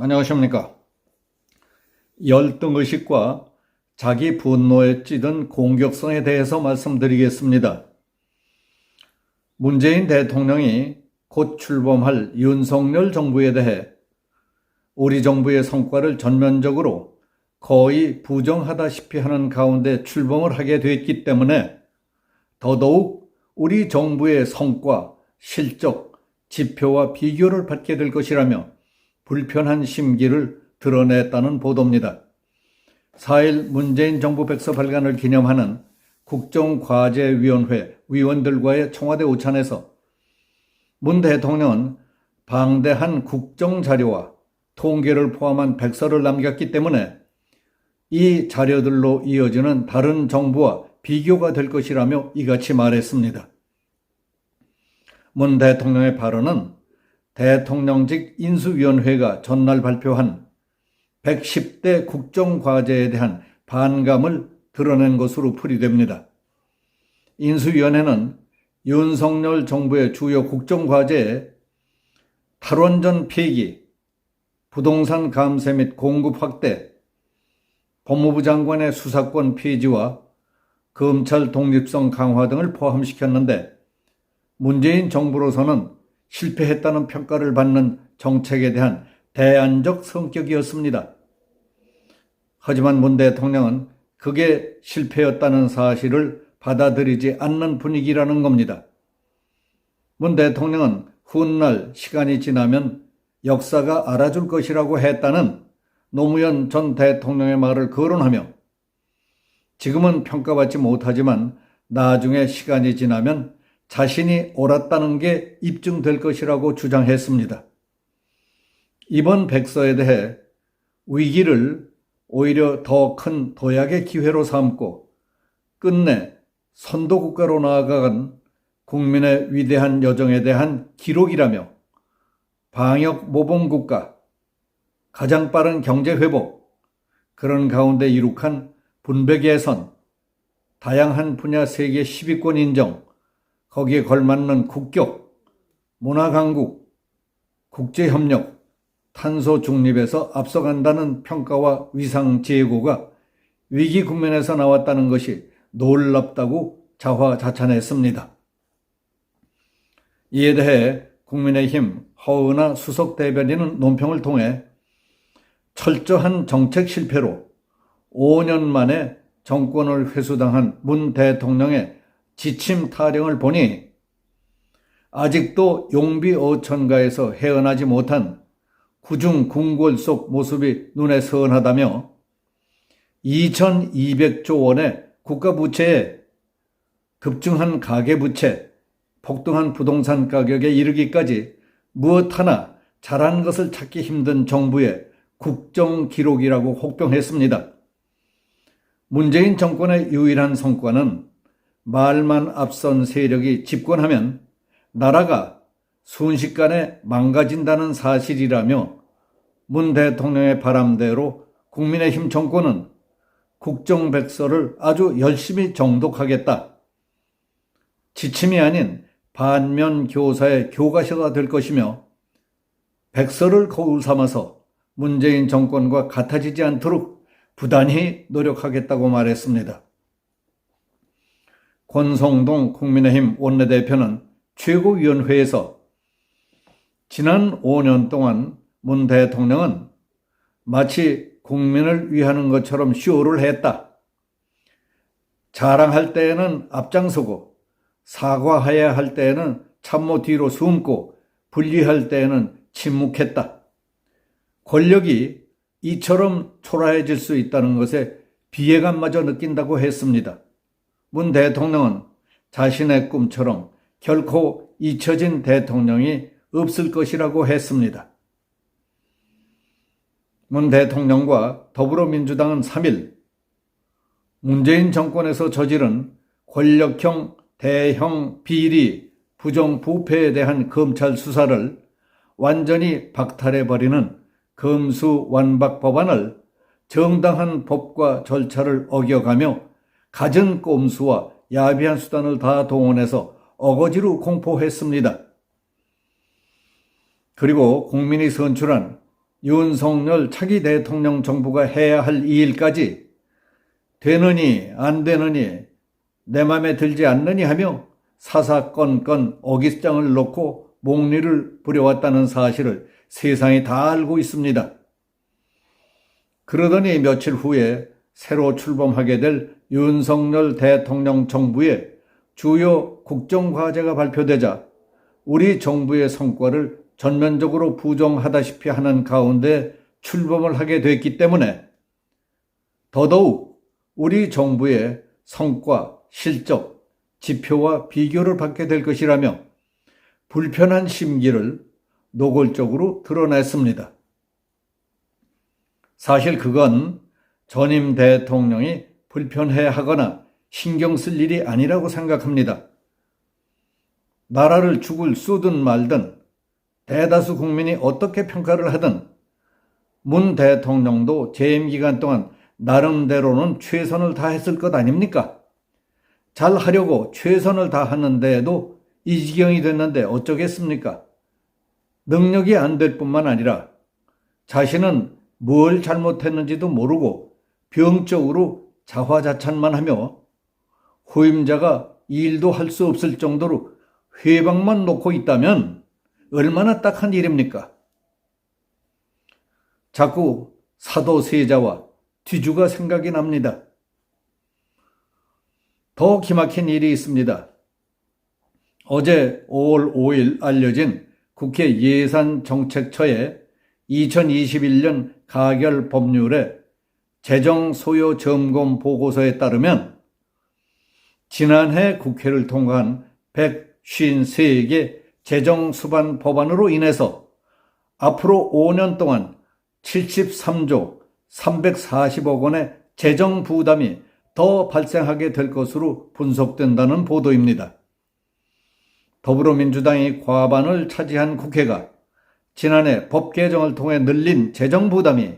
안녕하십니까. 열등의식과 자기 분노에 찌든 공격성에 대해서 말씀드리겠습니다. 문재인 대통령이 곧 출범할 윤석열 정부에 대해 우리 정부의 성과를 전면적으로 거의 부정하다시피 하는 가운데 출범을 하게 됐기 때문에 더더욱 우리 정부의 성과, 실적, 지표와 비교를 받게 될 것이라며 불편한 심기를 드러냈다는 보도입니다. 4일 문재인 정부 백서 발간을 기념하는 국정과제위원회 위원들과의 청와대 오찬에서 문 대통령은 방대한 국정자료와 통계를 포함한 백서를 남겼기 때문에 이 자료들로 이어지는 다른 정부와 비교가 될 것이라며 이같이 말했습니다. 문 대통령의 발언은 대통령직 인수위원회가 전날 발표한 110대 국정과제에 대한 반감을 드러낸 것으로 풀이됩니다. 인수위원회는 윤석열 정부의 주요 국정과제에 탈원전 폐기, 부동산 감세 및 공급 확대, 법무부 장관의 수사권 폐지와 검찰 독립성 강화 등을 포함시켰는데 문재인 정부로서는 실패했다는 평가를 받는 정책에 대한 대안적 성격이었습니다. 하지만 문 대통령은 그게 실패였다는 사실을 받아들이지 않는 분위기라는 겁니다. 문 대통령은 훗날 시간이 지나면 역사가 알아줄 것이라고 했다는 노무현 전 대통령의 말을 거론하며 지금은 평가받지 못하지만 나중에 시간이 지나면 자신이 옳았다는 게 입증될 것이라고 주장했습니다. 이번 백서에 대해 위기를 오히려 더 큰 도약의 기회로 삼고 끝내 선도국가로 나아간 국민의 위대한 여정에 대한 기록이라며 방역 모범국가, 가장 빠른 경제회복, 그런 가운데 이룩한 분배 개선, 다양한 분야 세계 10위권 인정, 거기에 걸맞는 국격, 문화강국, 국제협력, 탄소 중립에서 앞서간다는 평가와 위상 제고가 위기 국면에서 나왔다는 것이 놀랍다고 자화자찬했습니다. 이에 대해 국민의힘 허은하 수석 대변인은 논평을 통해 철저한 정책 실패로 5년 만에 정권을 회수당한 문 대통령의 지침 타령을 보니 아직도 용비 어천가에서 헤어나지 못한 구중 궁궐 속 모습이 눈에 선하다며 2200조 원의 국가부채에 급증한 가계부채, 폭등한 부동산 가격에 이르기까지 무엇 하나 잘한 것을 찾기 힘든 정부의 국정기록이라고 혹평했습니다. 문재인 정권의 유일한 성과는 말만 앞선 세력이 집권하면 나라가 순식간에 망가진다는 사실이라며 문 대통령의 바람대로 국민의힘 정권은 국정백서를 아주 열심히 정독하겠다. 지침이 아닌 반면 교사의 교과서가 될 것이며 백서를 거울 삼아서 문재인 정권과 같아지지 않도록 부단히 노력하겠다고 말했습니다. 권성동 국민의힘 원내대표는 최고위원회에서 지난 5년 동안 문 대통령은 마치 국민을 위하는 것처럼 쇼를 했다. 자랑할 때에는 앞장서고 사과해야 할 때에는 참모 뒤로 숨고 분리할 때에는 침묵했다. 권력이 이처럼 초라해질 수 있다는 것에 비애감마저 느낀다고 했습니다. 문 대통령은 자신의 꿈처럼 결코 잊혀진 대통령이 없을 것이라고 했습니다. 문 대통령과 더불어민주당은 3일 문재인 정권에서 저지른 권력형 대형 비리, 부정부패에 대한 검찰 수사를 완전히 박탈해버리는 검수완박 법안을 정당한 법과 절차를 어겨가며 갖은 꼼수와 야비한 수단을 다 동원해서 어거지로 공포했습니다. 그리고 국민이 선출한 윤석열 차기 대통령 정부가 해야 할 이 일까지 되느니 안 되느니 내 맘에 들지 않느니 하며 사사건건 어깃장을 놓고 목리를 부려왔다는 사실을 세상이 다 알고 있습니다. 그러더니 며칠 후에 새로 출범하게 될 윤석열 대통령 정부의 주요 국정과제가 발표되자 우리 정부의 성과를 전면적으로 부정하다시피 하는 가운데 출범을 하게 됐기 때문에 더더욱 우리 정부의 성과, 실적, 지표와 비교를 받게 될 것이라며 불편한 심기를 노골적으로 드러냈습니다. 사실 그건 전임 대통령이 불편해하거나 신경 쓸 일이 아니라고 생각합니다. 나라를 죽을 쏘든 말든 대다수 국민이 어떻게 평가를 하든 문 대통령도 재임 기간 동안 나름대로는 최선을 다했을 것 아닙니까? 잘 하려고 최선을 다하는데도 이 지경이 됐는데 어쩌겠습니까? 능력이 안 될 뿐만 아니라 자신은 뭘 잘못했는지도 모르고 병적으로 자화자찬만 하며 후임자가 일도 할 수 없을 정도로 회방만 놓고 있다면 얼마나 딱한 일입니까? 자꾸 사도세자와 뒤주가 생각이 납니다. 더 기막힌 일이 있습니다. 어제 5월 5일 알려진 국회 예산정책처의 2021년 가결 법률의 재정 소요 점검 보고서에 따르면 지난해 국회를 통과한 153개 재정 수반 법안으로 인해서 앞으로 5년 동안 73조 340억 원의 재정 부담이 더 발생하게 될 것으로 분석된다는 보도입니다. 더불어민주당이 과반을 차지한 국회가 지난해 법 개정을 통해 늘린 재정 부담이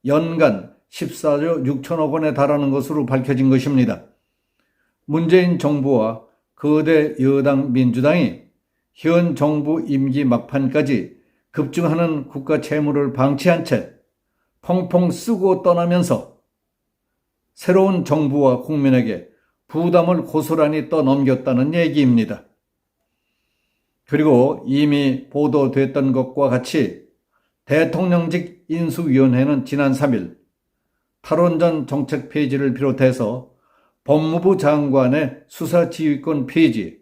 연간 14조 6천억 원에 달하는 것으로 밝혀진 것입니다. 문재인 정부와 거대 여당 민주당이 현 정부 임기 막판까지 급증하는 국가 채무를 방치한 채 펑펑 쓰고 떠나면서 새로운 정부와 국민에게 부담을 고스란히 떠넘겼다는 얘기입니다. 그리고 이미 보도됐던 것과 같이 대통령직 인수위원회는 지난 3일 탈원전 정책 폐지를 비롯해서 법무부 장관의 수사지휘권 폐지,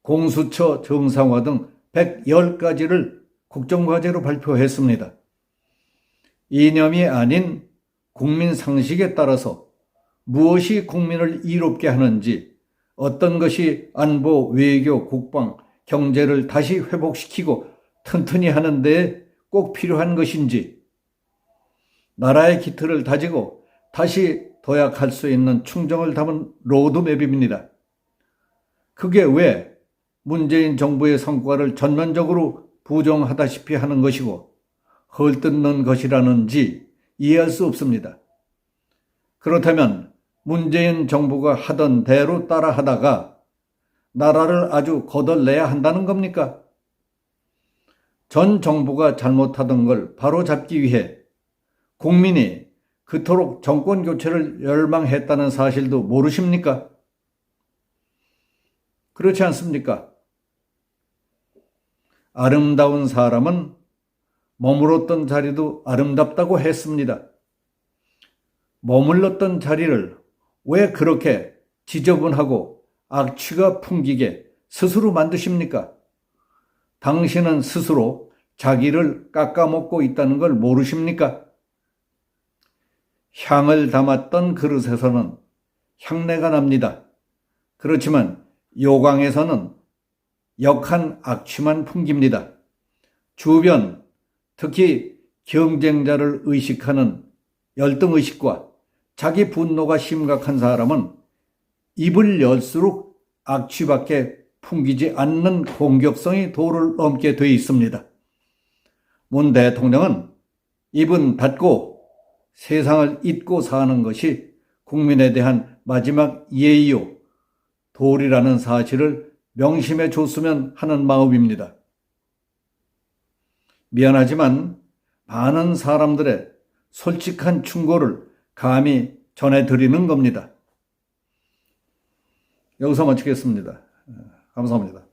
공수처 정상화 등 110가지를 국정과제로 발표했습니다. 이념이 아닌 국민 상식에 따라서 무엇이 국민을 이롭게 하는지, 어떤 것이 안보, 외교, 국방, 경제를 다시 회복시키고 튼튼히 하는 데 꼭 필요한 것인지, 나라의 기틀을 다지고 다시 도약할 수 있는 충정을 담은 로드맵입니다. 그게 왜 문재인 정부의 성과를 전면적으로 부정하다시피 하는 것이고 헐뜯는 것이라는지 이해할 수 없습니다. 그렇다면 문재인 정부가 하던 대로 따라하다가 나라를 아주 거덜내야 한다는 겁니까? 전 정부가 잘못하던 걸 바로잡기 위해 국민이 그토록 정권 교체를 열망했다는 사실도 모르십니까? 그렇지 않습니까? 아름다운 사람은 머물렀던 자리도 아름답다고 했습니다. 머물렀던 자리를 왜 그렇게 지저분하고 악취가 풍기게 스스로 만드십니까? 당신은 스스로 자기를 깎아먹고 있다는 걸 모르십니까? 향을 담았던 그릇에서는 향내가 납니다. 그렇지만 요강에서는 역한 악취만 풍깁니다. 주변, 특히 경쟁자를 의식하는 열등의식과 자기 분노가 심각한 사람은 입을 열수록 악취밖에 풍기지 않는 공격성이 도를 넘게 돼 있습니다. 문 대통령은 입은 닫고 세상을 잊고 사는 것이 국민에 대한 마지막 예의요, 도리라는 사실을 명심해 줬으면 하는 마음입니다. 미안하지만 많은 사람들의 솔직한 충고를 감히 전해드리는 겁니다. 여기서 마치겠습니다. 감사합니다.